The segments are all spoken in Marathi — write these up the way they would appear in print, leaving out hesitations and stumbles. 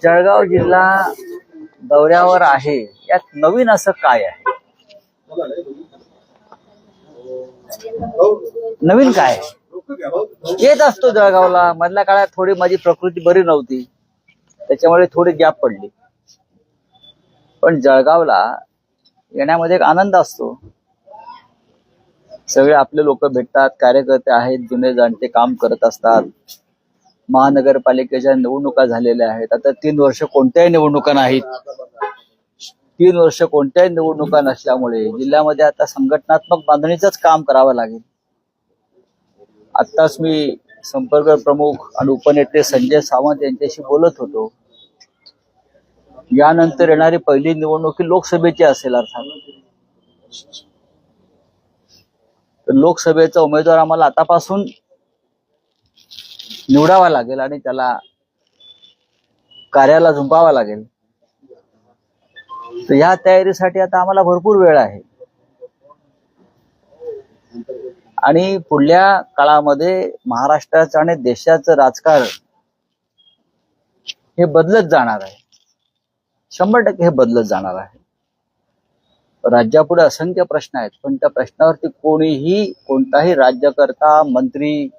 जळगाव जिल्हा दौऱ्यावर आहे, यात नवीन असं काय आहे? नवीन काय येत असतो जळगावला. मधल्या काळात थोडी माझी प्रकृती बरी नव्हती, त्याच्यामुळे थोडी गॅप पडली. पण जळगावला येण्यामध्ये एक आनंद असतो. सगळे आपले लोक भेटतात, कार्यकर्ते आहेत, जुने जाणते काम करत असतात. महानगरपालिकेच्या निवडणुका झालेल्या आहेत. आता 3 वर्ष कोणत्याही निवडणुका नाहीत. 3 वर्ष कोणत्याही निवडणुका नसल्यामुळे जिल्ह्यामध्ये आता संघटनात्मक बांधणीचंच काम करावं लागेल. आत्ताच मी संपर्क प्रमुख आणि उपनेते संजय सावंत यांच्याशी बोलत होतो. यानंतर येणारी पहिली निवडणूक ही लोकसभेची असेल. अर्थात तर लोकसभेचा उमेदवार आम्हाला आतापासून निवडावा लागेल आणि त्याला कार्याला झुंपावा लागेल. तर या तयारीसाठी आता आम्हाला भरपूर वेळ आहे आणि पुढल्या काळामध्ये महाराष्ट्राचं आणि देशाचं राजकारण हे बदलत जाणार आहे. 100% हे बदलत जाणार आहे. राज्यापुढे असंख्य प्रश्न आहेत, पण त्या प्रश्नावरती कोणताही राज्यकर्ता मंत्री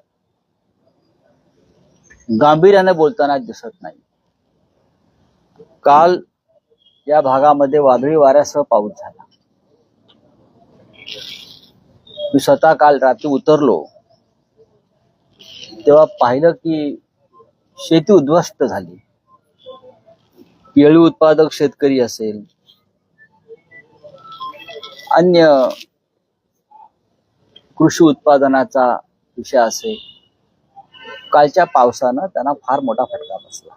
गांभीर्याने बोलताना दिसत नाही. काल या भागामध्ये वादळी वाऱ्यासह पाऊस झाला. मी स्वतः काल रात्री उतरलो तेव्हा पाहिलं की शेती उद्ध्वस्त झाली. केळी उत्पादक शेतकरी असेल, अन्य कृषी उत्पादनाचा विषय असेल, कालच्या पावसानं त्यांना फार मोठा फटका बसला.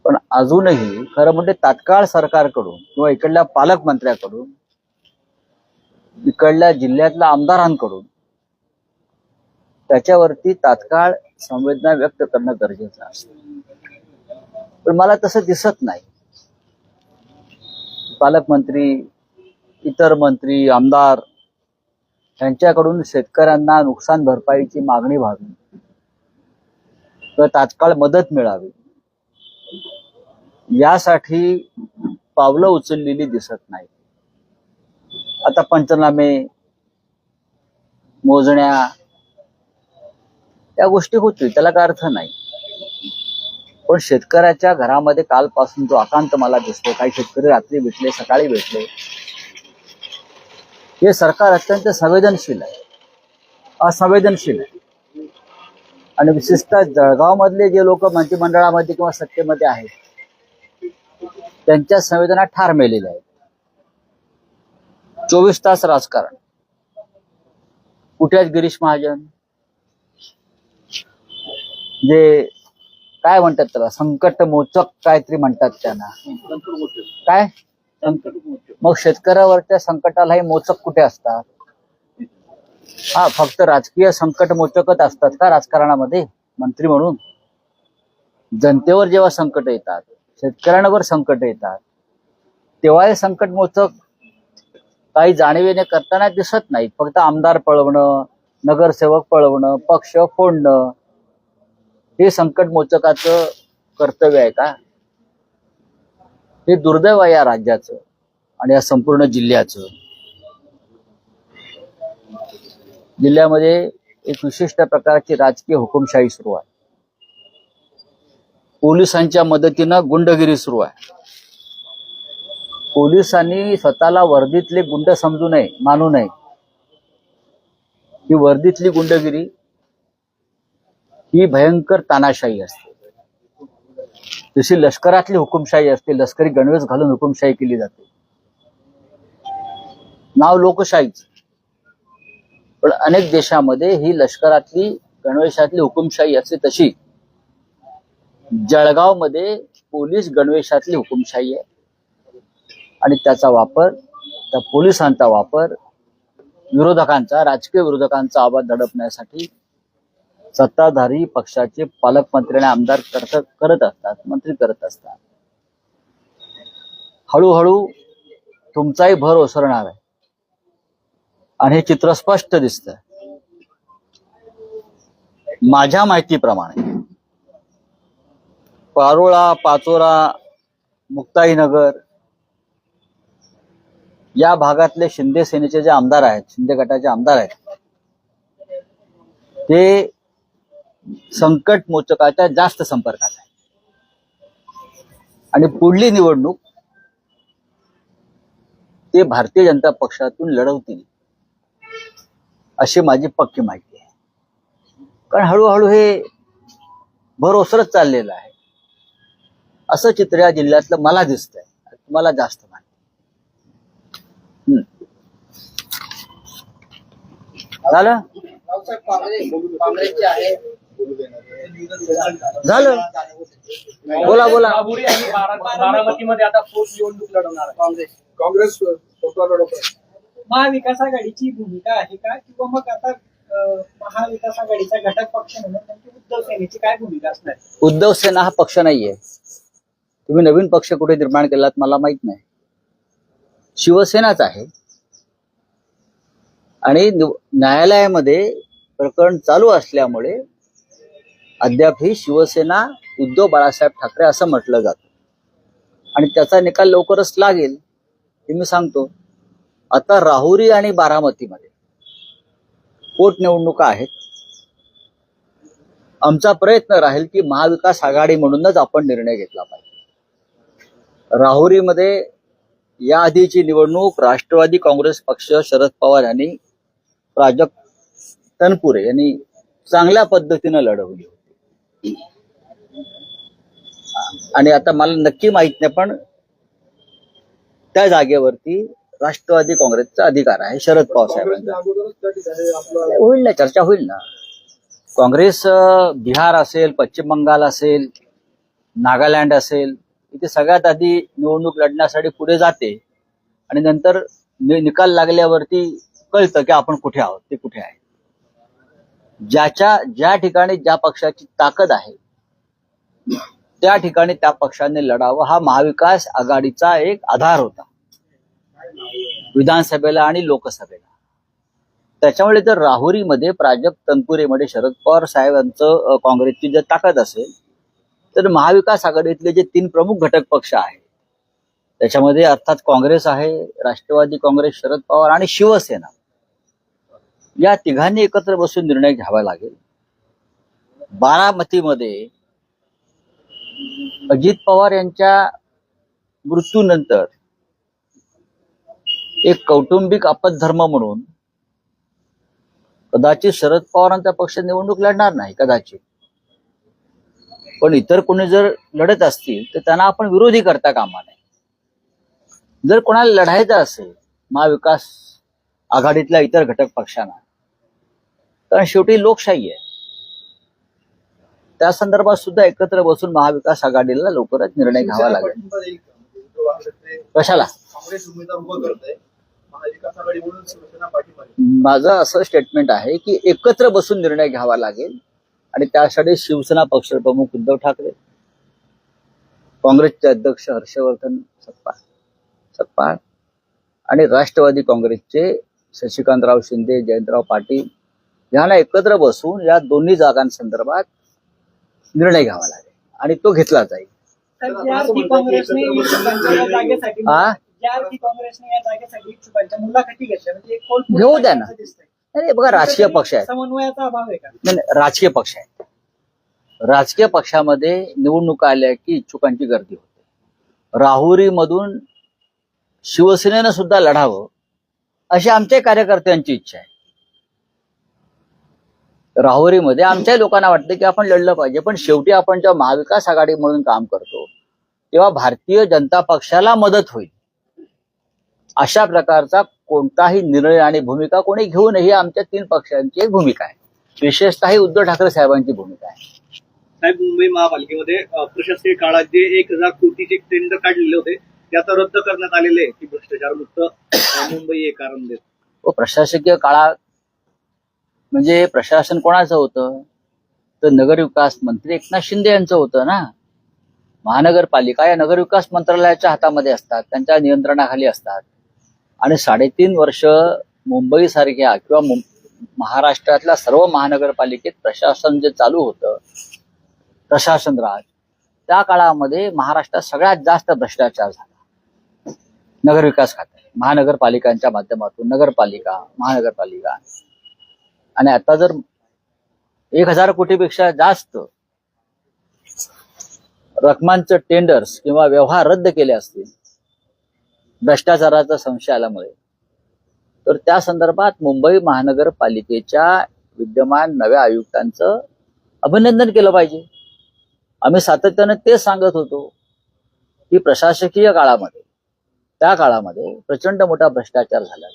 पण अजूनही खरं म्हणजे तात्काळ सरकारकडून किंवा इकडल्या पालकमंत्र्याकडून, इकडल्या जिल्ह्यातल्या आमदारांकडून त्याच्यावरती तात्काळ संवेदना व्यक्त करणं गरजेचं असतं. पण मला तसं दिसत नाही. पालकमंत्री, इतर मंत्री, आमदार यांच्याकडून शेतकऱ्यांना नुकसान भरपाईची मागणी व्हावी किंवा तात्काळ मदत मिळावी यासाठी पावलं उचललेली दिसत नाही. आता पंचनामे, मोजण्या या गोष्टी होतील, त्याला काय अर्थ नाही. पण शेतकऱ्याच्या घरामध्ये कालपासून जो आकांत मला दिसतो, काही शेतकरी रात्री भेटले, सकाळी भेटले, हे सरकार अत्यंत संवेदनशील आहे, असंवेदनशील आहे. आणि विशेषतः जळगाव मधले जे लोक मंत्रिमंडळामध्ये किंवा सत्तेमध्ये आहेत त्यांच्या संवेदना ठार मेलेल्या आहेत. 24 तास राजकारण. कुठे आहेत गिरीश महाजन, जे काय म्हणतात त्याला, संकट मोचक काहीतरी म्हणतात त्यांना, काय मग शेतकऱ्यावरच्या संकटालाही मोचक कुठे असतात? हा, फक्त राजकीय संकट मोचकच असतात का राजकारणामध्ये? मंत्री म्हणून जनतेवर जेव्हा संकट येतात, शेतकऱ्यांवर संकट येतात, तेव्हा हे संकट मोचक काही जाणीवेने करताना दिसत नाहीत. फक्त आमदार पळवणं, नगरसेवक पळवणं, पक्ष फोडणं हे संकट मोचकाचं कर्तव्य आहे का? हे दुर्दैव आहे या राज्याचं आणि या संपूर्ण जिल्ह्याचं. जिल्ह्यामध्ये एक विशिष्ट प्रकारची राजकीय हुकुमशाही सुरू आहे. पोलिसांच्या मदतीनं गुंडगिरी सुरू आहे. पोलिसांनी स्वतःला वर्दीतले गुंड समजू नये, मानू नये. ही वर्दीतली गुंडगिरी ही भयंकर तानाशाही असते. जशी लष्करातली हुकुमशाही असते, लष्करी गणवेश घालून हुकुमशाही केली जाते, नाव लोकशाहीच. पण अनेक देशामध्ये ही लष्करातली गणवेशातली हुकुमशाही असते, तशी जळगाव मध्ये पोलीस गणवेशातली हुकुमशाही आहे. आणि त्याचा वापर, त्या पोलिसांचा वापर विरोधकांचा, राजकीय विरोधकांचा आवाज दडपण्यासाठी सत्ताधारी पक्षाचे पालकमंत्री आणि आमदार करत असतात, मंत्री करत असतात. हळूहळू तुमचाही भर ओसरणार आहे. आणि हे चित्र स्पष्ट दिसतंय. माझ्या माहितीप्रमाणे पारोळा, पाचोरा, मुक्ताईनगर या भागातले शिंदे सेनेचे जे आमदार आहेत, शिंदे गटाचे आमदार आहेत, ते संकट मोचकाच्या जास्त संपर्कात आहे. आणि पुढली निवडणूक ते भारतीय जनता पक्षातून लढवतील अशी माझी पक्की माहिती आहे. कारण हळूहळू हे भर ओसरत चाललेलं आहे असं चित्र या जिल्ह्यातलं मला दिसतंय. तुम्हाला जास्त माहिती. झालं झालं बोला बोला. बारामतीमध्ये आता पोट निवडणूक लढवणार काँग्रेस महाविकास आघाडीची भूमिका आहे का, किंवा मग आता महाविकास आघाडीचा घटक पक्ष म्हणून उद्धव सेनेची काय भूमिका असणार? उद्धव सेना हा पक्ष नाहीये. तुम्ही नवीन पक्ष कुठे निर्माण केलात मला माहित नाही. शिवसेनाच आहे. आणि न्यायालयामध्ये प्रकरण चालू असल्यामुळे अद्याप ही शिवसेना उद्धव बाळासाहेब ठाकरे असं म्हटलं जातं. आणि त्याचा निकाल लवकरच लागेल हे मी सांगतो. आता राहुरी आणि बारामतीमध्ये पोटनिवडणुका आहेत. आमचा प्रयत्न राहील की महाविकास आघाडी म्हणूनच आपण निर्णय घेतला पाहिजे. राहुरीमध्ये या आधीची निवडणूक राष्ट्रवादी काँग्रेस पक्ष शरद पवार यांनी प्राजक्त तनपुरे यांनी चांगल्या पद्धतीनं लढवली होती. आणि आता मला नक्की माहित नाही, पण त्या जागेवरती राष्ट्रवादी काँग्रेसचा अधिकार आहे शरद पवार साहेबांचा. होईल ना, चर्चा होईल ना. काँग्रेस बिहार असेल, पश्चिम बंगाल असेल, नागालँड असेल, इथे सगळ्यात आधी निवडणूक लढण्यासाठी पुढे जाते आणि नंतर निकाल लागल्यावरती कळतं की आपण कुठे आहोत, ते कुठे आहे. ज्या ठिकाणी ज्या पक्षाची ताकद आहे त्या ठिकाणी त्या पक्षाने लढावं हा महाविकास आघाडीचा एक आधार होता विधानसभेला आणि लोकसभेला. त्याच्यामुळे जर राहुरीमध्ये प्राजक्त तनपुरेमध्ये शरद पवार साहेबांचं काँग्रेसची जर ताकद असेल तर महाविकास आघाडीतले जे 3 प्रमुख घटक पक्ष आहेत त्याच्यामध्ये अर्थात काँग्रेस आहे, राष्ट्रवादी काँग्रेस, शरद पवार आणि शिवसेना, या तिघांनी एकत्र बसून निर्णय घ्यावा लागेल. बारामतीमध्ये अजित पवार यांच्या मृत्यूनंतर एक कौटुंबिक आपत्धर्म म्हणून कदाचित शरद पवारांचा पक्ष निवडणूक लढणार नाही कदाचित, पण इतर कोणी जर लढत असतील तर त्यांना आपण विरोधी करता कामा नये. जर कोणाला लढायचं असेल महाविकास आघाडीतल्या इतर घटक पक्षांना, कारण शेवटी लोकशाही आहे, त्या संदर्भात सुद्धा एकत्र बसून महाविकास आघाडीला लवकरच निर्णय घ्यावा लागेल. कशाला? माझं असं स्टेटमेंट आहे की एकत्र बसून निर्णय घ्यावा लागेल आणि त्यासाठी शिवसेना पक्षप्रमुख उद्धव ठाकरे, काँग्रेसचे अध्यक्ष हर्षवर्धन सपकाळ आणि राष्ट्रवादी काँग्रेसचे शशिकांतराव शिंदे, जयंतराव पाटील यांना एकत्र बसून या दोन्ही जागांसंदर्भात निर्णय घ्यावा लागेल आणि तो घेतला जाईल. घेऊ द्या ना. अरे बघा, राजकीय पक्ष आहेत, समन्वयाचा अभाव आहे का? नाही, राजकीय पक्ष आहेत. राजकीय पक्षामध्ये निवडणुका आल्या की इच्छुकांची गर्दी होते. राहुरीमधून शिवसेनेनं सुद्धा लढावं अशी आमच्या कार्यकर्त्यांची इच्छा आहे. राहुरीमध्ये आमच्या लोकांना वाटतं की आपण लढलं पाहिजे, पण शेवटी आपण जेव्हा महाविकास आघाडी म्हणून काम करतो तेव्हा भारतीय जनता पक्षाला मदत होईल अशा प्रकारचा कोणताही निर्णय आणि भूमिका कोणी घेऊ नये ही आमच्या 3 पक्षांची एक भूमिका आहे. विशेषतः ही उद्धव ठाकरे साहेबांची भूमिका आहे. साहेब, मुंबई महापालिकेमध्ये प्रशासकीय काळात जे 1000 कोटीचे टेंडर काढलेले होते ते आता रद्द करण्यात आलेले की भ्रष्टाचार मुक्त मुंबई हे कारण देत. प्रशासकीय काळात म्हणजे प्रशासन कोणाचं होतं तर नगरविकास मंत्री एकनाथ शिंदे यांचं होतं ना. महानगरपालिका या नगरविकास मंत्रालयाच्या हातामध्ये असतात, त्यांच्या नियंत्रणाखाली असतात आणि 3.5 वर्ष मुंबई सारख्या किंवा महाराष्ट्रातल्या सर्व महानगरपालिकेत प्रशासन जे चालू होतं, प्रशासन राज, त्या काळामध्ये महाराष्ट्रात सगळ्यात जास्त भ्रष्टाचार झाला. नगरविकास खात्यात, महानगरपालिकांच्या माध्यमातून नगरपालिका, महानगरपालिका. आणि आता जर 1000 कोटीपेक्षा जास्त रकमांचं टेंडर्स किंवा व्यवहार रद्द केले असतील भ्रष्टाचाराचा संशय आल्यामुळे, तर त्या संदर्भात मुंबई महानगरपालिकेच्या विद्यमान नव्या आयुक्तांचं अभिनंदन केलं पाहिजे. आम्ही सातत्याने तेच सांगत होतो की प्रशासकीय काळामध्ये, त्या काळामध्ये प्रचंड मोठा भ्रष्टाचार झाला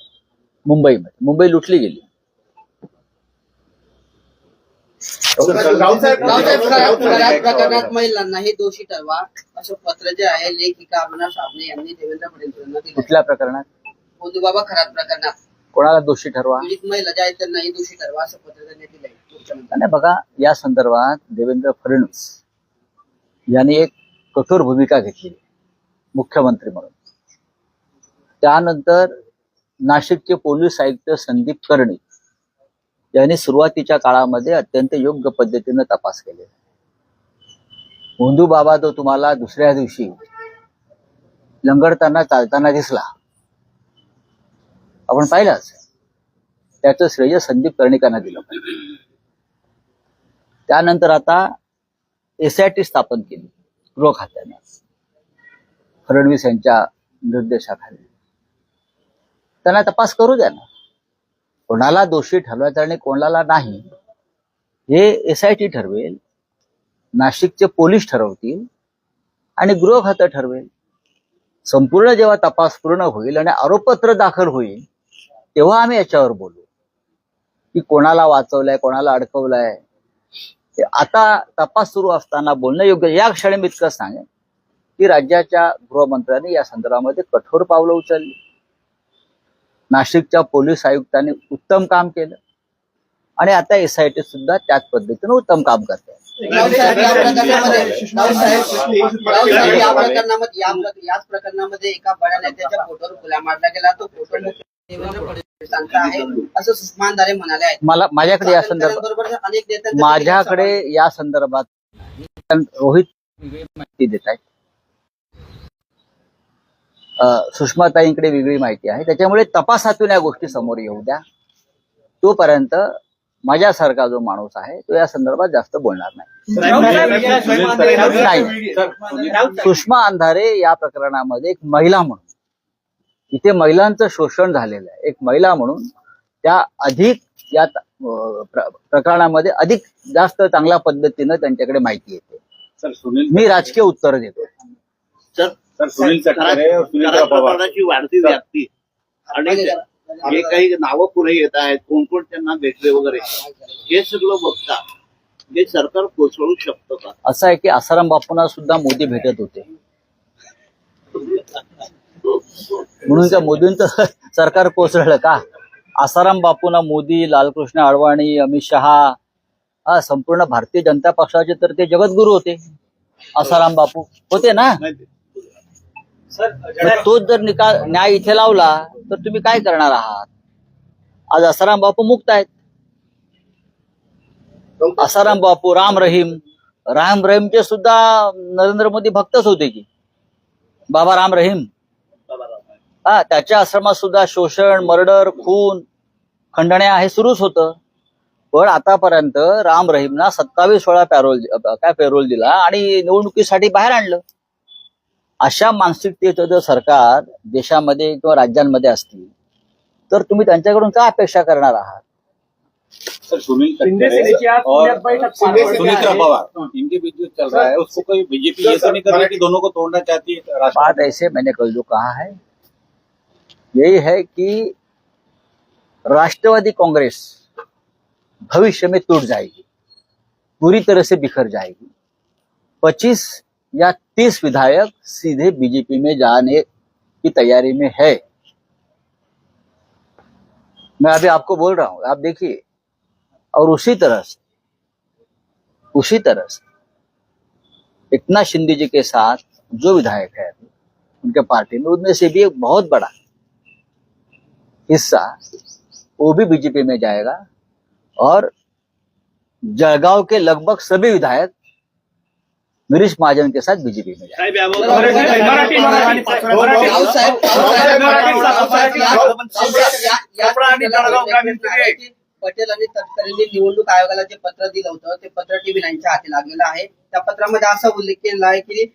मुंबईमध्ये. मुंबई लुटली गेली. राऊसाहेब प्रकरणात महिलांनाही दोषी ठरवा असं पत्र जे आहे लेखिका अविनाश साबणे यांनी देवेंद्र फडणवीसांना दिलं. कुठल्या प्रकरणात? गोंदूबाबा खरात प्रकरणात कोणाला दोषी ठरवा? पीडित महिला ज्या आहेत त्यांनाही दोषी ठरवा असं पत्र त्यांनी दिलंय मुख्यमंत्री. आणि बघा, या संदर्भात देवेंद्र फडणवीस यांनी एक कठोर भूमिका घेतली मुख्यमंत्री म्हणून. त्यानंतर नाशिकचे पोलीस आयुक्त संदीप कर्णिक यांनी सुरुवातीच्या काळामध्ये अत्यंत योग्य पद्धतीने तपास केले. गोंदूबाबा तो तुम्हाला दुसऱ्या दिवशी लंगडताना चालताना दिसला, आपण पाहिलाच. त्याचं श्रेय संदीप कर्णिकांना दिलं पाहिजे. त्यानंतर आता SIT स्थापन केली गृह खात्याने फडणवीस यांच्या निर्देशाखाली. त्यांना तपास करू द्या ना. कोणाला दोषी ठरवायचं आणि कोणाला नाही हे SIT ठरवेल, नाशिकचे पोलीस ठरवतील आणि गृह खातं ठरवेल. संपूर्ण जेव्हा तपास पूर्ण होईल आणि आरोपपत्र दाखल होईल तेव्हा आम्ही याच्यावर बोलू की कोणाला वाचवलंय, कोणाला अडकवलंय. आता तपास सुरू असताना बोलणं योग्य. या क्षणी मी इतकं सांगेन की राज्याच्या गृहमंत्र्यांनी या संदर्भामध्ये कठोर पावलं उचलली. नाशिकच्या पोलीस आयुक्तांनी उत्तम काम केलं आणि आता SIT सुद्धा त्याच पद्धतीने उत्तम काम करते. याच प्रकरणामध्ये एका बड्या नेत्याच्या फोटोवर खुला मारला गेला. तो फोटो देवेंद्र फडणवीसांचा आहे असं सुषमा अंधारे म्हणाले आहेत. माझ्याकडे या संदर्भात अनेक नेत्यांचे माझ्याकडे या संदर्भात रोहित वेगळी माहिती देत आहेत, सुषमाताईंकडे वेगळी माहिती आहे. त्याच्यामुळे तपासातून या गोष्टी समोर येऊ द्या. तोपर्यंत माझ्यासारखा जो माणूस आहे तो या संदर्भात जास्त बोलणार नाही. सुषमा अंधारे या प्रकरणामध्ये एक महिला म्हणून, इथे महिलांचं शोषण झालेलं आहे, एक महिला म्हणून त्या अधिक या प्रकरणामध्ये अधिक जास्त चांगल्या पद्धतीनं त्यांच्याकडे माहिती येते. मी राजकीय उत्तर देतो. सुनील तटकरे और सुनील पवार वाढती व्याप्ती आणि जे काही नावं पुढे येत आहेत, कोण कोण त्यांना भेटले वगैरे, हे सगळं बघता जे सरकार कोसळू शकतं का? असं आहे की आसाराम बापूंना सुद्धा मोदी भेटत होते, म्हणून त्या मोदींचं सरकार कोसळलं का? आसाराम बापूंना मोदी, लालकृष्ण अडवाणी, अमित शहा, संपूर्ण भारतीय जनता पक्षाचे तर ते जगद्गुरू होते. आसाराम बापू होते ना. तोच जर न्याय इथे लावला तर तुम्ही काय करणार आहात? आज आसाराम बापू मुक्त आहेत. आसाराम बापू, राम रहीमचे सुद्धा नरेंद्र मोदी भक्तच होते की. बाबा राम रहीम, त्याच्या आश्रमात सुद्धा शोषण, मर्डर, खून, खंडण्या हे सुरूच होतं. पण आतापर्यंत राम रहीमना 27 वेळा पॅरोल दिला आणि निवडणुकीसाठी बाहेर आणलं. अशा मानसिकतेचं जर सरकार देशामध्ये किंवा राज्यांमध्ये असतील तर तुम्ही त्यांच्याकडून काय अपेक्षा करणार आहात? सर, सुनील तटकरे और सुनील पवार इनके बीच जो चल रहा है उसको कोई बीजेपी ये तो नहीं कर रही कि दोनों को तोड़ना चाहती है? बात ऐसे मैंने कल जो कहा है यही है कि राष्ट्रवादी कांग्रेस भविष्य में टूट जाएगी, पूरी तरह से बिखर जाएगी. 25 या 30 विधायक सीधे बीजेपी में जाने की तैयारी में है. मैं अभी आपको बोल रहा हूं, आप देखिए. और उसी तरह से एकनाथ शिंदे जी के साथ जो विधायक है उनके पार्टी में, उनमें से भी एक बहुत बड़ा हिस्सा वो भी बीजेपी में जाएगा और जळगांव के लगभग सभी विधायक गिरीश महाजन के साथ बीजेपी में जाएंगे। साहेब याबाबत राऊत साहेब पटेल आणि तटकरेंनी निवडणूक आयोगाला जे पत्र दिलं होतं ते पत्र टीव्ही 9च्या हाती लागलेलं आहे. त्या पत्रामध्ये असा उल्लेख केलेला आहे की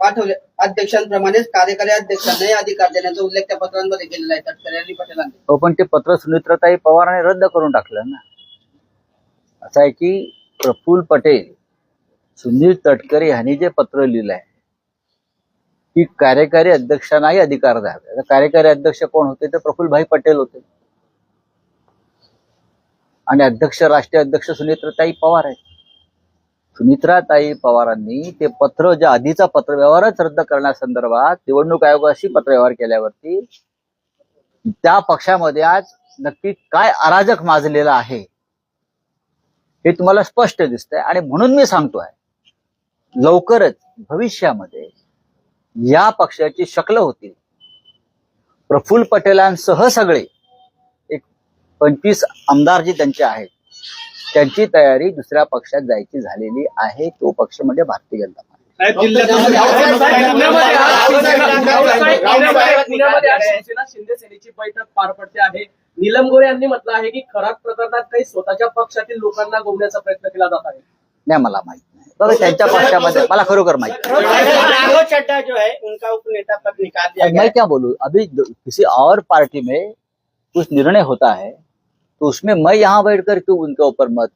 पाठवले अध्यक्षांप्रमाणेच कार्यकारी अध्यक्षांनाही अधिकार देण्याचा उल्लेख त्या पत्रांमध्ये केलेला आहे तटकरे आणि पटेलांनी. हो, पण ते पत्र सुनेत्राताई पवारांनी रद्द करून टाकलं ना. असं आहे की प्रफुल्ल पटेल, सुनील तटकरे यांनी जे पत्र लिहिलंय की कार्यकारी अध्यक्षांनाही अधिकार द्यावे. कार्यकारी अध्यक्ष कोण होते तर प्रफुल्लभाई पटेल होते आणि अध्यक्ष राष्ट्रीय अध्यक्ष सुनेत्राताई पवार आहेत. सुनेत्राताई पवारांनी ते पत्र, जे आधीचा पत्रव्यवहारच रद्द करण्यासंदर्भात निवडणूक आयोगाशी पत्रव्यवहार केल्यावरती त्या पक्षामध्ये आज नक्की काय अराजक माजलेला आहे हे तुम्हाला स्पष्ट दिसतंय. आणि म्हणून मी सांगतोय लवकरच भविष्यामध्ये या पक्षाची शक्ल होती. प्रफुल्ल पटेलांसह सगळे एक 25 आमदार जे त्यांचे आहेत त्यांची तयारी दुसऱ्या पक्षात जायची झालेली आहे. तो पक्ष म्हणजे भारतीय जनता पार्टी. पुण्यामध्ये आज शिवसेना शिंदे सेनेची बैठक पार पडते आहे. नीलम गोरे यांनी म्हटलं आहे की खराब प्रकरणात काही स्वतःच्या पक्षातील लोकांना गोवण्याचा प्रयत्न केला जात आहे. नाही, मला माहित नाही बघा त्यांच्या पक्षामध्ये, मला खरोखर माहित नाही. राघव चड्ढा जो है उनका उपनेता पद निकाल दिया गया मैं क्या बोलूं, अभी किसी और पार्टी में कुछ निर्णय होता है तो उसमें मैं यहाँ बैठकर क्यों उनके ऊपर मत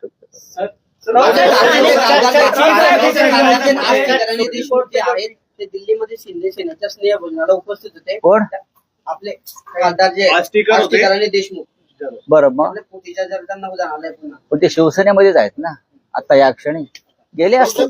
देशमुख जे आहेत ते दिल्लीमध्ये शिंदे सेनेच्या स्नेह भोजनाला उपस्थित होते. कोण? आपले खासदार जे आष्टीकर होते. आष्टीकर आणि देशमुख बरं, मग आपल्या पोटीच्या जगताना उदाहरण आलंय पुन्हा. पण ते शिवसेनेमध्येच आहेत ना आता या क्षणी, गेले असते.